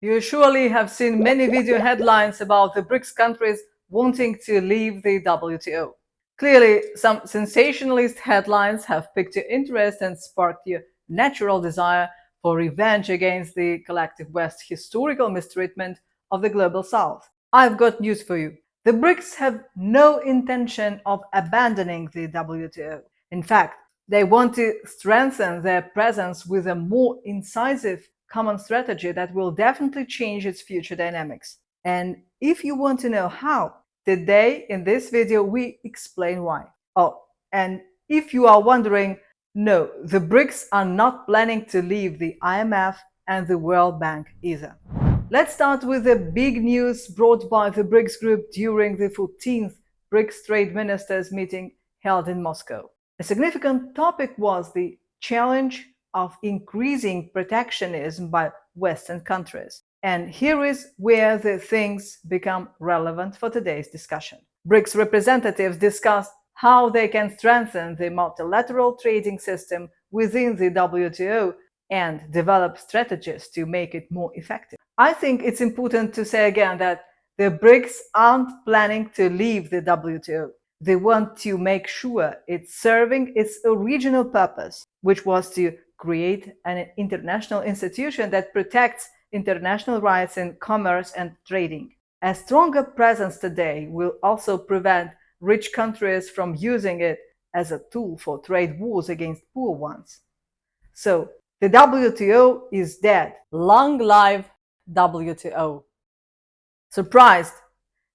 You surely have seen many video headlines about the BRICS countries wanting to leave the WTO. Clearly, some sensationalist headlines have piqued your interest and sparked your natural desire for revenge against the collective West's historical mistreatment of the global South. I've got news for you. The BRICS have no intention of abandoning the WTO. In fact, they want to strengthen their presence with a more incisive common strategy that will definitely change its future dynamics. And if you want to know how, today in this video we explain why. Oh, and if you are wondering, no, the BRICS are not planning to leave the IMF and the World Bank either. Let's start with the big news brought by the BRICS group during the 14th BRICS Trade Ministers Meeting held in Moscow. A significant topic was the challenge of increasing protectionism by Western countries. And here is where the things become relevant for today's discussion. BRICS representatives discussed how they can strengthen the multilateral trading system within the WTO and develop strategies to make it more effective. I think it's important to say again that the BRICS aren't planning to leave the WTO. They want to make sure it's serving its original purpose, which was to create an international institution that protects international rights in commerce and trading. A stronger presence today will also prevent rich countries from using it as a tool for trade wars against poor ones. So, the WTO is dead. Long live WTO. Surprised?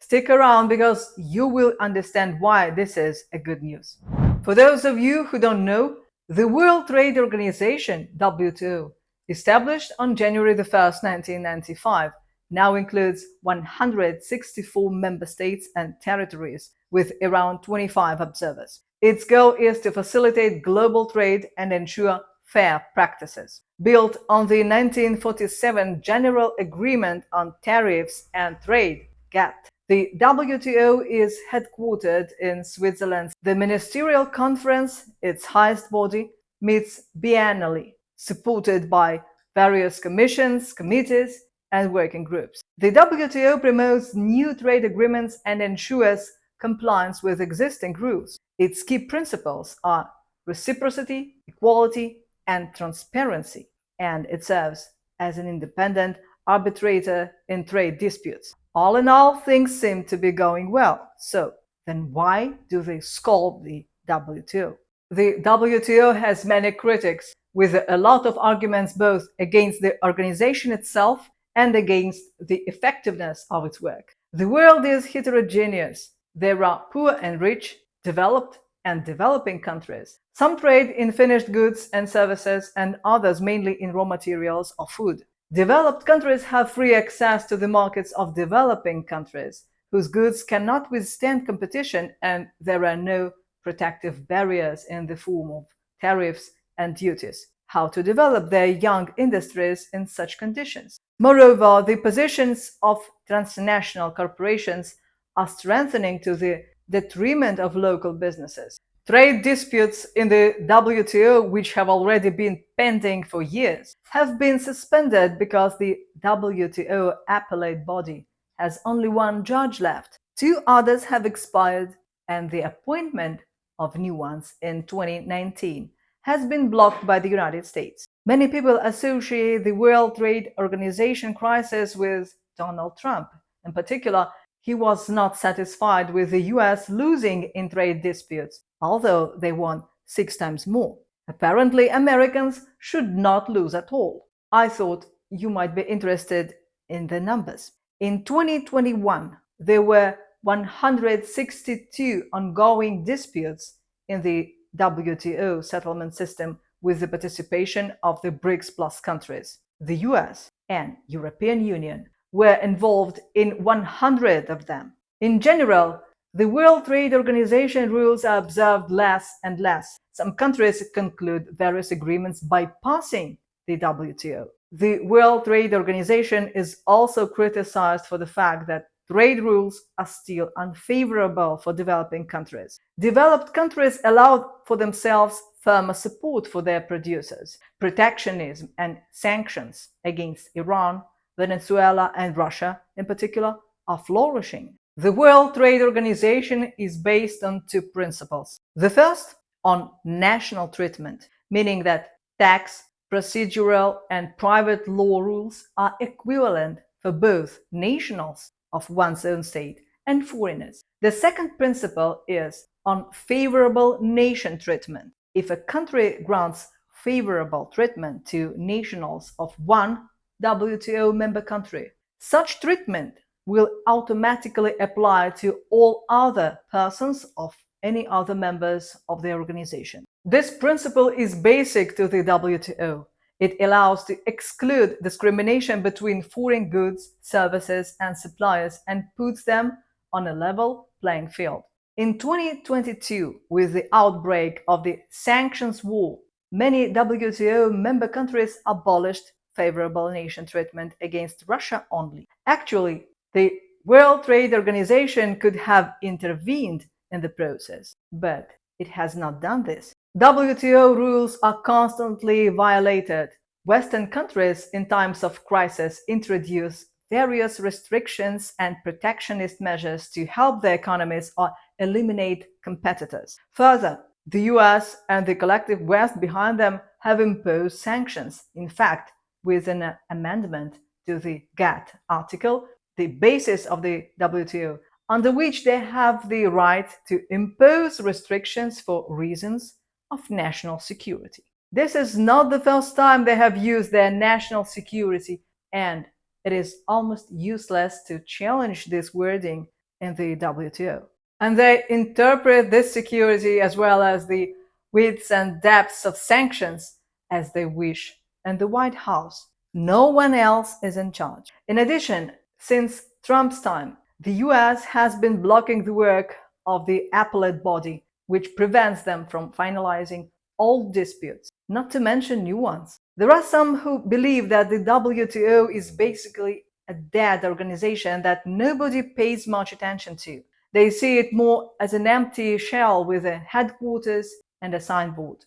Stick around because you will understand why this is a good news. For those of you who don't know, the World Trade Organization, WTO, established on January 1st, 1995, now includes 164 member states and territories with around 25 observers. Its goal is to facilitate global trade and ensure fair practices. Built on the 1947 General Agreement on Tariffs and Trade, GATT, the WTO is headquartered in Switzerland. The Ministerial Conference, its highest body, meets biannually, supported by various commissions, committees, and working groups. The WTO promotes new trade agreements and ensures compliance with existing rules. Its key principles are reciprocity, equality, and transparency, and it serves as an independent arbitrator in trade disputes. All in all, things seem to be going well. So, then why do they scold the WTO? The WTO has many critics, with a lot of arguments both against the organization itself and against the effectiveness of its work. The world is heterogeneous. There are poor and rich, developed and developing countries. Some trade in finished goods and services, and others mainly in raw materials or food. Developed countries have free access to the markets of developing countries, whose goods cannot withstand competition, and there are no protective barriers in the form of tariffs and duties. How to develop their young industries in such conditions? Moreover, the positions of transnational corporations are strengthening to the detriment of local businesses. Trade disputes in the WTO, which have already been pending for years, have been suspended because the WTO appellate body has only one judge left. Two others have expired, and the appointment of new ones in 2019 has been blocked by the United States. Many people associate the World Trade Organization crisis with Donald Trump. In particular, he was not satisfied with the US losing in trade disputes, although they won 6 times more. Apparently, Americans should not lose at all. I thought you might be interested in the numbers. In 2021, there were 162 ongoing disputes in the WTO settlement system with the participation of the BRICS Plus countries. The US and European Union were involved in 100 of them. In general, the World Trade Organization rules are observed less and less. Some countries conclude various agreements bypassing the WTO. The World Trade Organization is also criticized for the fact that trade rules are still unfavorable for developing countries. Developed countries allow for themselves firmer support for their producers. Protectionism and sanctions against Iran Venezuela and Russia in particular, are flourishing. The World Trade Organization is based on two principles. The first, on national treatment, meaning that tax, procedural, and private law rules are equivalent for both nationals of one's own state and foreigners. The second principle is on favorable nation treatment. If a country grants favorable treatment to nationals of one WTO member country, such treatment will automatically apply to all other persons of any other members of the organization. This principle is basic to the WTO. It allows to exclude discrimination between foreign goods, services, and suppliers and puts them on a level playing field. In 2022, with the outbreak of the sanctions war, many WTO member countries abolished favorable nation treatment against Russia only. Actually, the World Trade Organization could have intervened in the process, but it has not done this. WTO rules are constantly violated. Western countries in times of crisis introduce various restrictions and protectionist measures to help their economies or eliminate competitors. Further, the US and the collective West behind them have imposed sanctions. In fact, with an amendment to the GATT article, the basis of the WTO, under which they have the right to impose restrictions for reasons of national security. This is not the first time they have used their national security, and it is almost useless to challenge this wording in the WTO. And they interpret this security as well as the widths and depths of sanctions as they wish. And the White House, no one else is in charge. In addition, since Trump's time, the US has been blocking the work of the appellate body, which prevents them from finalizing old disputes, not to mention new ones. There are some who believe that the WTO is basically a dead organization that nobody pays much attention to. They see it more as an empty shell with a headquarters and a signboard.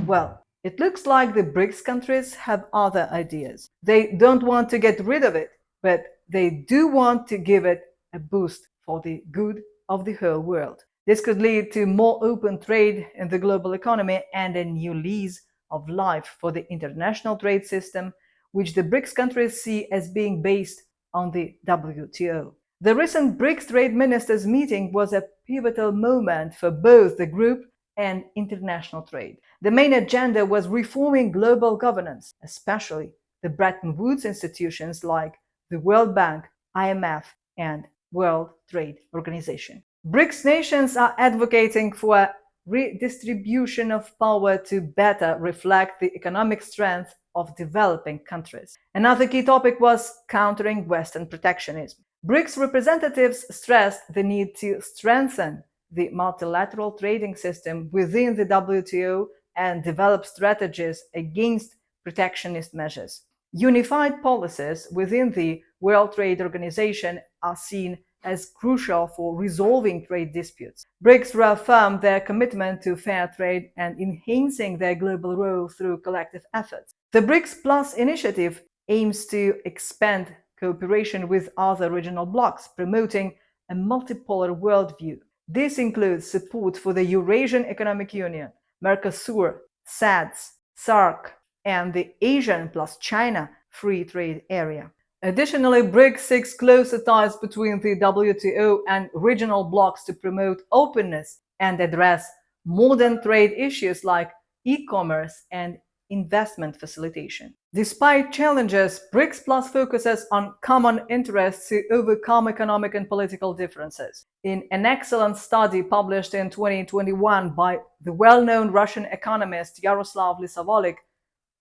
Well, it looks like the BRICS countries have other ideas. They don't want to get rid of it, but they do want to give it a boost for the good of the whole world. This could lead to more open trade in the global economy and a new lease of life for the international trade system, which the BRICS countries see as being based on the WTO. The recent BRICS Trade Ministers Meeting was a pivotal moment for both the group and international trade. The main agenda was reforming global governance, especially the Bretton Woods institutions like the World Bank, IMF, and World Trade Organization. BRICS nations are advocating for a redistribution of power to better reflect the economic strength of developing countries. Another key topic was countering Western protectionism. BRICS representatives stressed the need to strengthen the multilateral trading system within the WTO and develop strategies against protectionist measures. Unified policies within the World Trade Organization are seen as crucial for resolving trade disputes. BRICS reaffirmed their commitment to fair trade and enhancing their global role through collective efforts. The BRICS Plus initiative aims to expand cooperation with other regional blocs, promoting a multipolar worldview. This includes support for the Eurasian Economic Union, Mercosur, SADC, SAARC, and the Asian plus China Free Trade Area. Additionally, BRICS seeks closer ties between the WTO and regional blocs to promote openness and address modern trade issues like e-commerce and investment facilitation. Despite challenges, BRICS Plus focuses on common interests to overcome economic and political differences. In an excellent study published in 2021 by the well-known Russian economist Yaroslav Lisavolik,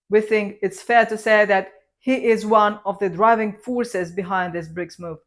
we think it's fair to say that he is one of the driving forces behind this BRICS move.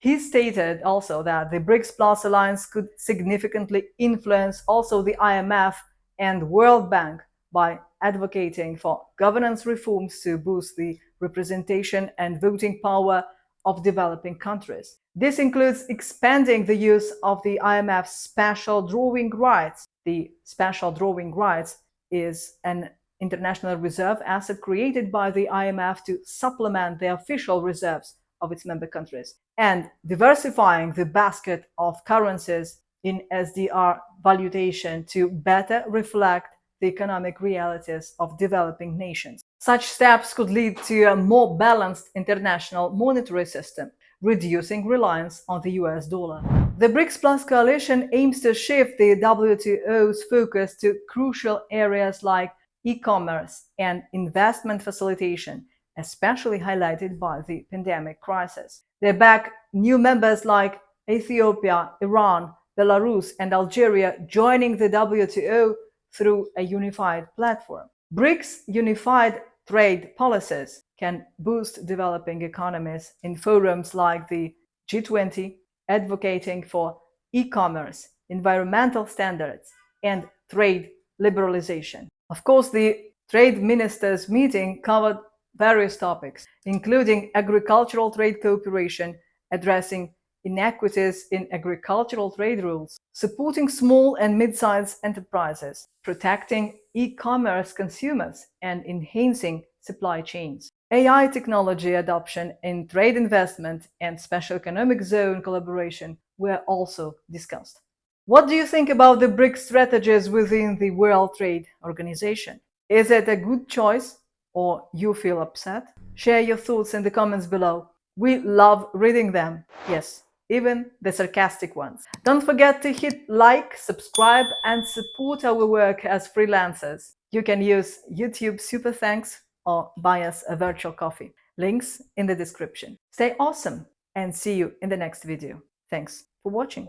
He stated also that the BRICS Plus alliance could significantly influence also the IMF and World Bank by advocating for governance reforms to boost the representation and voting power of developing countries. This includes expanding the use of the IMF's special drawing rights. The special drawing rights is an international reserve asset created by the IMF to supplement the official reserves of its member countries, and diversifying the basket of currencies in SDR valuation to better reflect the economic realities of developing nations. Such steps could lead to a more balanced international monetary system, reducing reliance on the US dollar. The BRICS Plus coalition aims to shift the WTO's focus to crucial areas like e-commerce and investment facilitation, especially highlighted by the pandemic crisis. They back new members like Ethiopia, Iran, Belarus, and Algeria joining the WTO through a unified platform. BRICS unified trade policies can boost developing economies in forums like the G20, advocating for e-commerce, environmental standards, and trade liberalization. Of course, the Trade Ministers Meeting covered various topics, including agricultural trade cooperation, addressing inequities in agricultural trade rules, supporting small and mid-sized enterprises, protecting e-commerce consumers, and enhancing supply chains. AI technology adoption in trade investment and special economic zone collaboration were also discussed. What do you think about the BRICS strategies within the World Trade Organization? Is it a good choice or you feel upset? Share your thoughts in the comments below. We love reading them. Yes, even the sarcastic ones. Don't forget to hit like, subscribe, and support our work as freelancers. You can use YouTube Super Thanks or buy us a virtual coffee. Links in the description. Stay awesome and see you in the next video. Thanks for watching.